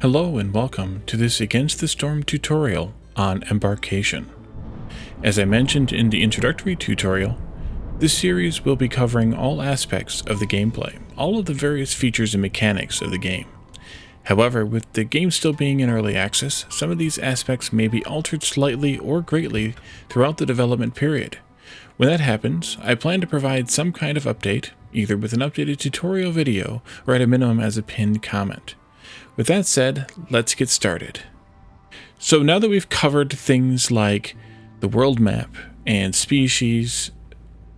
Hello and welcome to this Against the Storm tutorial on Embarkation. As I mentioned in the introductory tutorial, this series will be covering all aspects of the gameplay, all of the various features and mechanics of the game. However, with the game still being in early access, some of these aspects may be altered slightly or greatly throughout the development period. When that happens, I plan to provide some kind of update, either with an updated tutorial video or at a minimum as a pinned comment. With that said, let's get started. So now that we've covered things like the world map and species,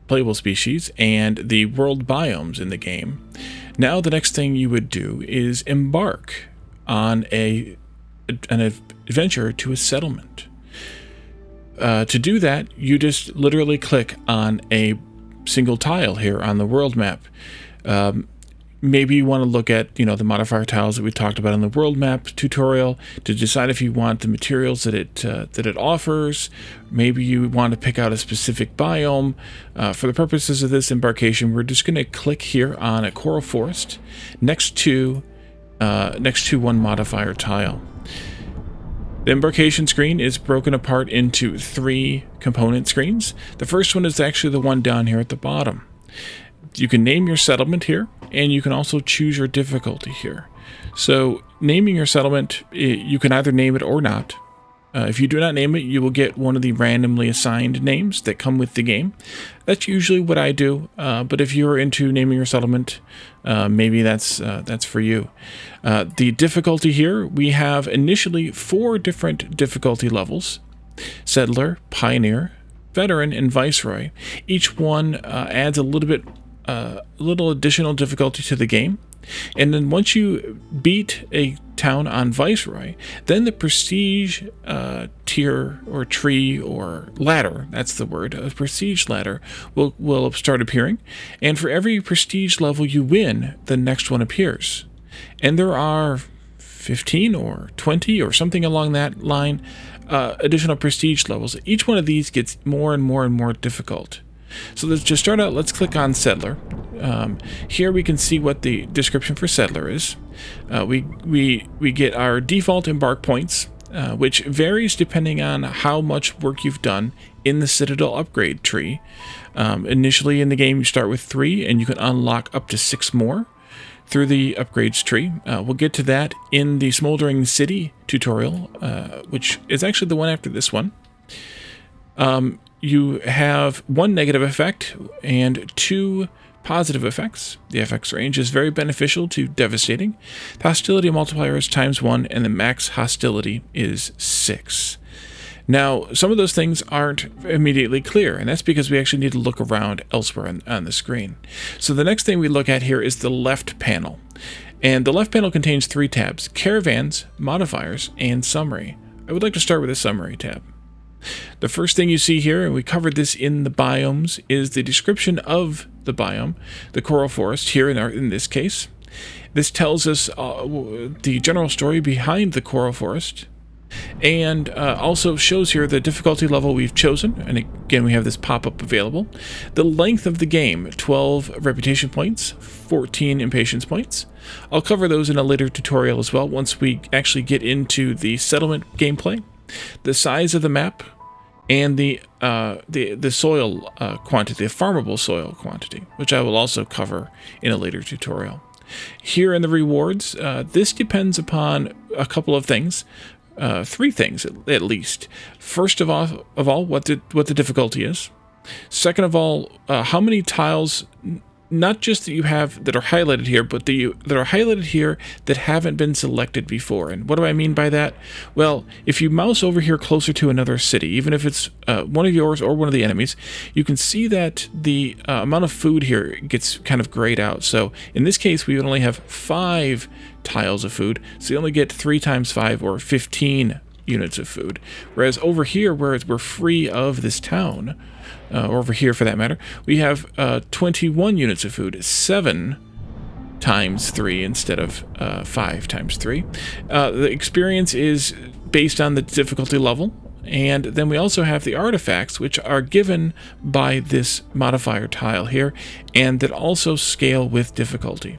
playable species, and the world biomes in the game, now the next thing you would do is embark on an adventure to a settlement. To do that, you just literally click on a single tile here on the world map. Maybe you want to look at, the modifier tiles that we talked about in the world map tutorial to decide if you want the materials that it offers. Maybe you want to pick out a specific biome. For the purposes of this embarkation, we're just going to click here on a coral forest next to one modifier tile. The embarkation screen is broken apart into 3 component screens. The first one is actually the one down here at the bottom. You can name your settlement here, and you can also choose your difficulty here. So naming your settlement, you can either name it or not. If you do not name it, you will get one of the randomly assigned names that come with the game. That's usually what I do, but if you're into naming your settlement, maybe that's for you. The difficulty here, we have initially 4 different difficulty levels: Settler, Pioneer, Veteran, and Viceroy. Each one adds a little additional difficulty to the game. And then once you beat a town on Viceroy, then the prestige tier or tree or ladder, that's the word, a prestige ladder will start appearing. And for every prestige level you win, the next one appears. And there are 15 or 20 or something along that line, additional prestige levels. Each one of these gets more and more and more difficult. So to start out, let's click on Settler. Here we can see what the description for Settler is. We get our default embark points, which varies depending on how much work you've done in the Citadel upgrade tree. Initially in the game you start with 3, and you can unlock up to 6 more through the upgrades tree. We'll get to that in the Smoldering City tutorial, which is actually the one after this one. You have 1 negative effect and 2 positive effects. The effects range is very beneficial to devastating. The hostility multiplier is ×1, and the max hostility is 6. Now, some of those things aren't immediately clear, and that's because we actually need to look around elsewhere on the screen. So the next thing we look at here is the left panel. And the left panel contains 3 tabs: Caravans, Modifiers, and Summary. I would like to start with the Summary tab. The first thing you see here, and we covered this in the biomes, is the description of the biome, the coral forest here in this case. This tells us the general story behind the coral forest, and also shows here the difficulty level we've chosen. And again, we have this pop-up available. The length of the game: 12 reputation points, 14 impatience points. I'll cover those in a later tutorial as well once we actually get into the settlement gameplay. The size of the map, and the soil quantity, the farmable soil quantity, which I will also cover in a later tutorial. Here in the rewards, this depends upon a couple of things, 3 things at least. First of all, what the difficulty is. Second of all, how many tiles, not just that you have that are highlighted here, but that are highlighted here that haven't been selected before. And what do I mean by that? Well, if you mouse over here closer to another city, even if it's one of yours or one of the enemies, you can see that the amount of food here gets kind of grayed out. So in this case, we would only have 5 tiles of food, so you only get 3 × 5 or 15 units of food. Whereas over here, where we're free of this town, or over here for that matter, we have 21 units of food, 7 × 3 instead of 5 × 3. The experience is based on the difficulty level, and then we also have the artifacts, which are given by this modifier tile here, and that also scale with difficulty.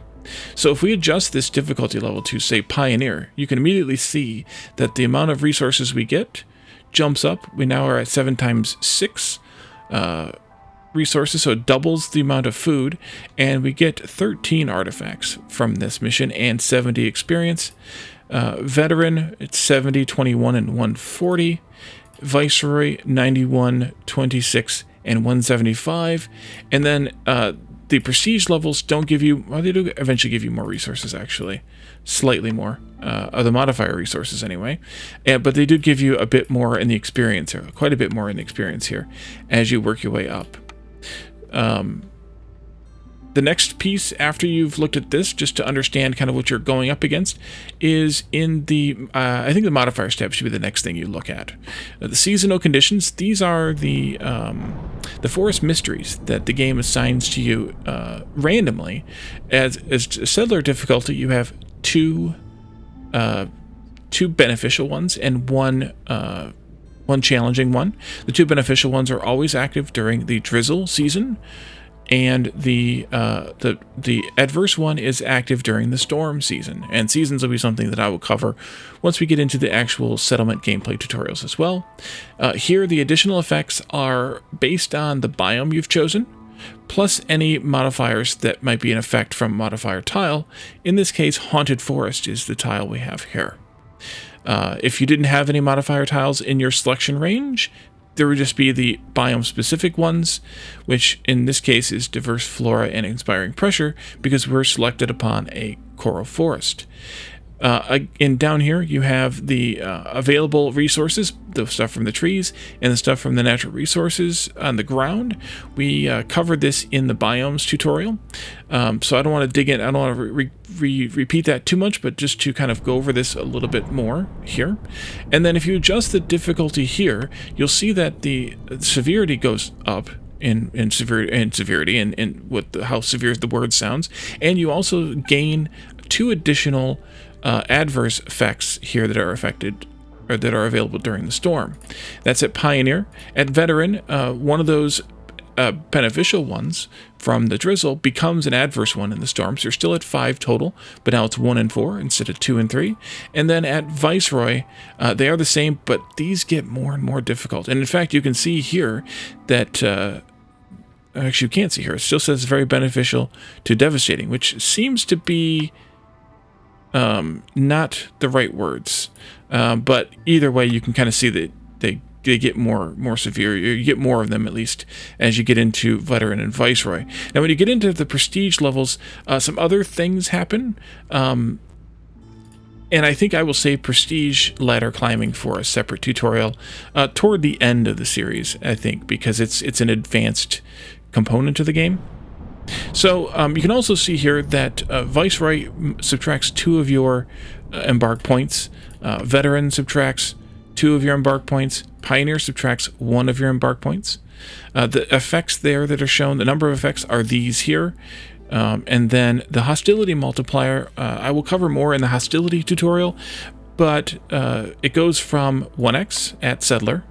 So if we adjust this difficulty level to, say, Pioneer, you can immediately see that the amount of resources we get jumps up. We now are at 7 times 6 resources, so it doubles the amount of food, and we get 13 artifacts from this mission and 70 experience. Veteran, it's 70, 21, and 140. Viceroy, 91, 26, and 175. And then the prestige levels don't give you, well, they do eventually give you more resources, actually. Slightly more. The modifier resources, anyway. But they do give you a bit more in the experience here, quite a bit more in the experience here, as you work your way up. The next piece, after you've looked at this, just to understand kind of what you're going up against, is in the, I think the modifiers tab should be the next thing you look at. The seasonal conditions, these are the forest mysteries that the game assigns to you randomly. As settler difficulty, you have two beneficial ones and one challenging one. The two beneficial ones are always active during the drizzle season, and the adverse one is active during the storm season. And seasons will be something that I will cover once we get into the actual settlement gameplay tutorials as well. Here, the additional effects are based on the biome you've chosen, plus any modifiers that might be in effect from modifier tile. In this case, Haunted Forest is the tile we have here. If you didn't have any modifier tiles in your selection range, there would just be the biome-specific ones, which in this case is diverse flora and inspiring pressure, because we're selected upon a coral forest. And down here you have the available resources, the stuff from the trees and the stuff from the natural resources on the ground. We covered this in the biomes tutorial, so I don't want to dig in, I don't want to repeat that too much, but just to kind of go over this a little bit more here. And then if you adjust the difficulty here, you'll see that the severity goes up in severity and what how severe the word sounds, and you also gain 2 additional adverse effects here that are affected or that are available during the storm. That's at Pioneer. At Veteran, one of those beneficial ones from the drizzle becomes an adverse one in the storm, so you're still at 5 total, but now it's 1 and 4 instead of 2 and 3. And then at Viceroy, they are the same, but these get more and more difficult. And in fact, you can see here that actually you can't see here, it still says very beneficial to devastating, which seems to be not the right words, but either way you can kind of see that they get more severe. You get more of them, at least, as you get into Veteran and Viceroy. Now when you get into the prestige levels, some other things happen, and I think I will save prestige ladder climbing for a separate tutorial toward the end of the series, I think, because it's an advanced component to the game. So you can also see here that Viceroy subtracts 2 of your embark points, Veteran subtracts 2 of your embark points, Pioneer subtracts 1 of your embark points. The effects there that are shown, the number of effects are these here, and then the hostility multiplier, I will cover more in the hostility tutorial, but it goes from 1x at Settler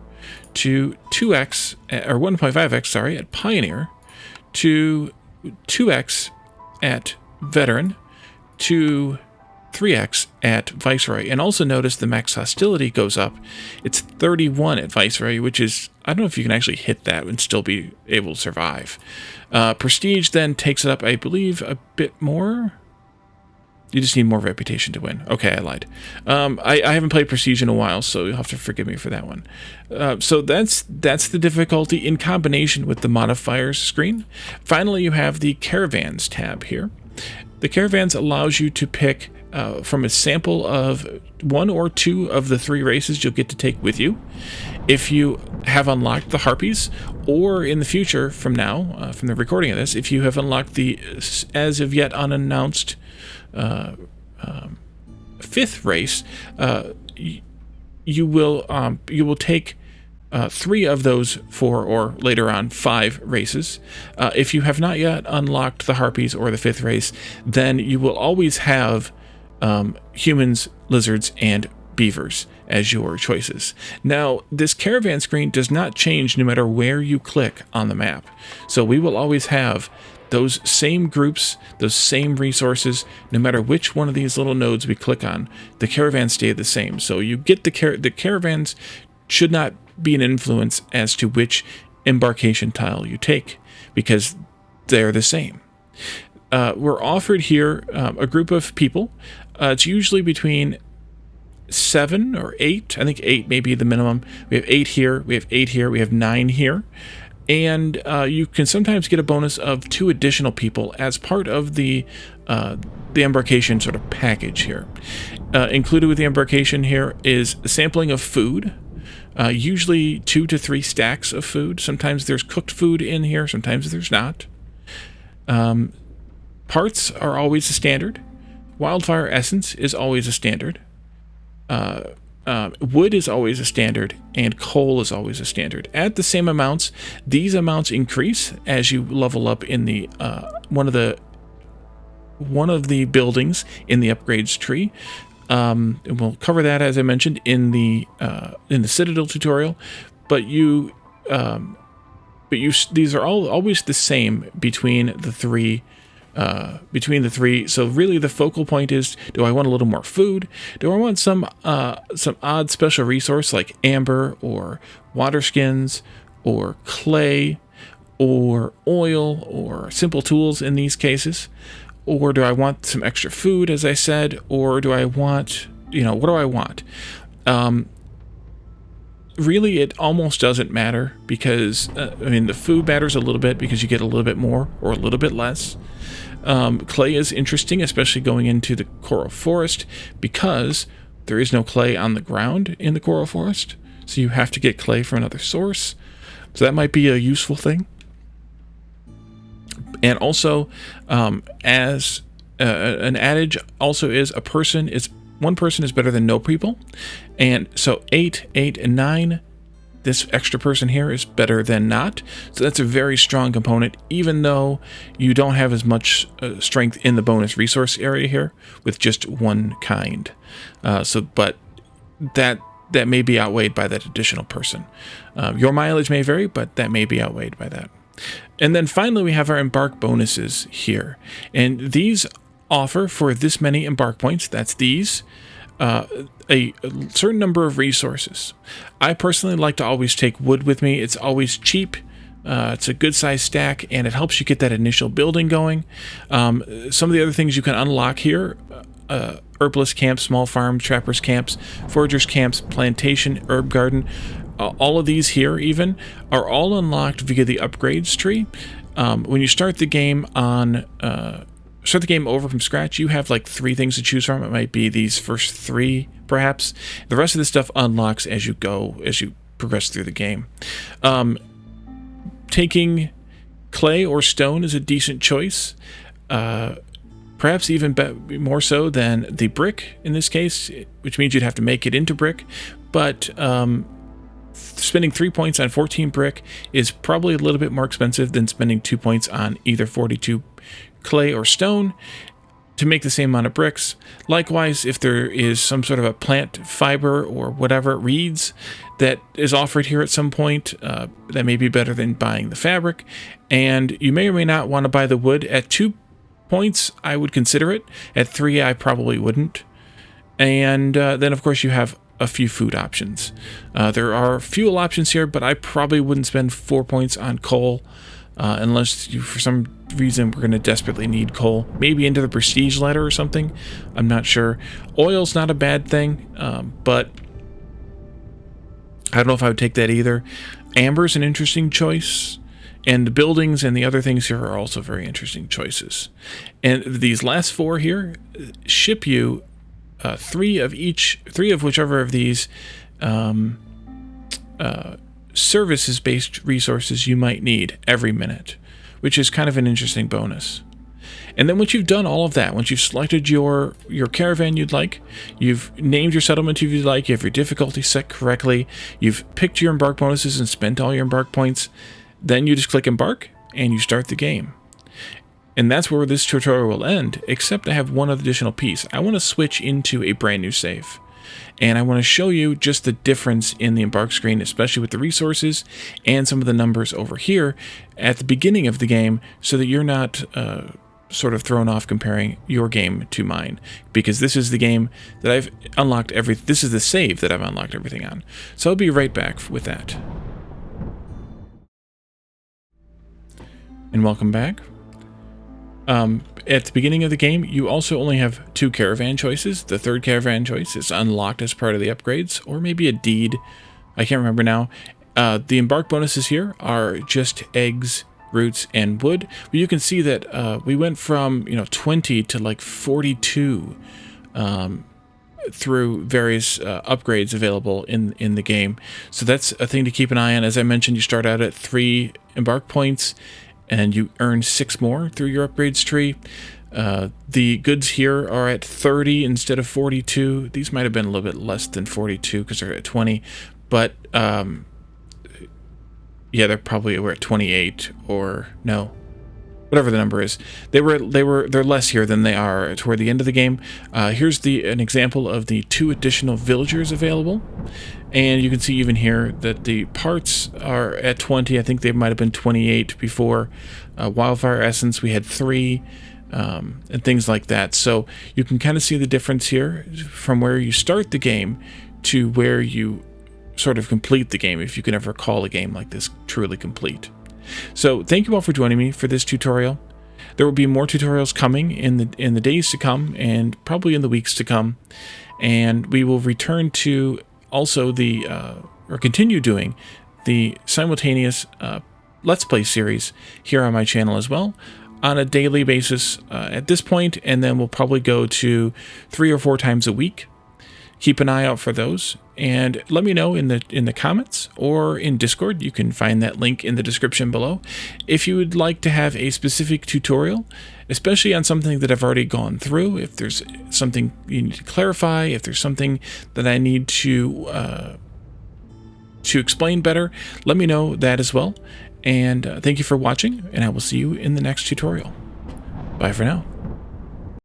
to 2x, or 1.5x, sorry, at Pioneer, to 2x at Veteran, to 3x at Viceroy. And also notice the max hostility goes up. It's 31 at Viceroy, which is, I don't know if you can actually hit that and still be able to survive. Prestige then takes it up, I believe, a bit more. You just need more reputation to win. Okay, I lied. I haven't played Prestige in a while, so you'll have to forgive me for that one. So that's the difficulty in combination with the modifiers screen. Finally, you have the Caravans tab here. The Caravans allows you to pick from a sample of 1 or 2 of the 3 races you'll get to take with you. If you have unlocked the Harpies, or in the future from now, from the recording of this, if you have unlocked the as of yet unannounced 5th race, you will take 3 of those 4 or later on 5 races. If you have not yet unlocked the Harpies or the 5th race, then you will always have humans, lizards, and beavers as your choices. Now, this caravan screen does not change no matter where you click on the map. So we will always have those same groups, those same resources, no matter which one of these little nodes we click on, the caravans stay the same. So you get the caravans should not be an influence as to which embarkation tile you take, because they're the same. We're offered here a group of people. It's usually between 7 or 8. I think 8 may be the minimum. We have 8 here, we have 8 here, we have 9 here. And you can sometimes get a bonus of 2 additional people as part of the embarkation sort of package here. Included with the embarkation here is a sampling of food, usually 2 to 3 stacks of food. Sometimes there's cooked food in here, sometimes there's not. Parts are always a standard. Wildfire essence is always a standard. Wood is always a standard, and coal is always a standard. At the same amounts, these amounts increase as you level up in the one of the buildings in the upgrades tree. And we'll cover that, as I mentioned, in the Citadel tutorial. But these are all always the same between the three. So really the focal point is, do I want a little more food? Do I want some odd special resource like amber or water skins or clay or oil or simple tools in these cases? Or do I want some extra food, as I said? Or do I want, what do I want? Really, it almost doesn't matter, because, the food matters a little bit because you get a little bit more or a little bit less. Clay is interesting, especially going into the coral forest, because there is no clay on the ground in the coral forest, so you have to get clay from another source. So that might be a useful thing. And also, as an adage also is, one person is better than no people. And so 8, 8, and 9, this extra person here is better than not. So that's a very strong component, even though you don't have as much strength in the bonus resource area here with just one kind. But that may be outweighed by that additional person. Your mileage may vary, but that may be outweighed by that. And then finally, we have our embark bonuses here. And these offer, for this many embark points, that's these, a certain number of resources. I personally like to always take wood with me. It's always cheap. It's a good size stack, and it helps you get that initial building going. Some of the other things you can unlock here, herbalist camps, small farm, trappers camps, foragers camps, plantation, herb garden, all of these here even are all unlocked via the upgrades tree. When you start the game over from scratch, you have like 3 things to choose from. It might be these first 3, perhaps. The rest of the stuff unlocks as you progress through the game. Taking clay or stone is a decent choice. Perhaps even more so than the brick in this case, which means you'd have to make it into brick. But spending 3 points on 14 brick is probably a little bit more expensive than spending 2 points on either 42 clay or stone to make the same amount of bricks. Likewise, if there is some sort of a plant fiber or whatever, reeds, that is offered here at some point, that may be better than buying the fabric. And you may or may not want to buy the wood. At 2 points, I would consider it. At 3, I probably wouldn't. And then, of course, you have a few food options. There are fuel options here, but I probably wouldn't spend 4 points on coal unless you, for some reason, we're going to desperately need coal. Maybe into the prestige ladder or something. I'm not sure. Oil's not a bad thing, but I don't know if I would take that either. Amber's an interesting choice. And the buildings and the other things here are also very interesting choices. And these last 4 here ship you 3 of whichever of these services-based resources you might need every minute, which is kind of an interesting bonus. And then once you've done all of that, once you've selected your caravan you'd like, you've named your settlement if you'd like, you have your difficulty set correctly, you've picked your embark bonuses and spent all your embark points, then you just click embark and you start the game. And that's where this tutorial will end, except I have one additional piece. I want to switch into a brand new save. And I want to show you just the difference in the Embark screen, especially with the resources and some of the numbers over here at the beginning of the game, so that you're not sort of thrown off comparing your game to mine, because this is the game that I've unlocked this is the save that I've unlocked everything on. So I'll be right back with that. And welcome back. At the beginning of the game, you also only have 2 caravan choices. The third caravan choice is unlocked as part of the upgrades, or maybe a deed. I can't remember now. The Embark bonuses here are just eggs, roots, and wood. But you can see that we went from 20 to like 42 through various upgrades available in the game. So that's a thing to keep an eye on. As I mentioned, you start out at 3 Embark points, and you earn 6 more through your upgrades tree. The goods here are at 30 instead of 42. These might have been a little bit less than 42 because they're at 20, but yeah, they're at 28, or no, whatever the number is. They're less here than they are toward the end of the game. Here's an example of the 2 additional villagers available. And you can see even here that the parts are at 20. I think they might have been 28 before. Wildfire Essence, we had 3, and things like that. So you can kind of see the difference here from where you start the game to where you sort of complete the game, if you can ever call a game like this truly complete. So thank you all for joining me for this tutorial. There will be more tutorials coming in the days to come, and probably in the weeks to come. And we will return to also or continue doing the simultaneous Let's Play series here on my channel as well, on a daily basis at this point, and then we'll probably go to 3 or 4 times a week. Keep an eye out for those, and let me know in the comments or in Discord. You can find that link in the description below if you would like to have a specific tutorial, especially on something that I've already gone through. If there's something you need to clarify, if there's something that I need to explain better, let me know that as well. And thank you for watching, and I will see you in the next tutorial. Bye for now.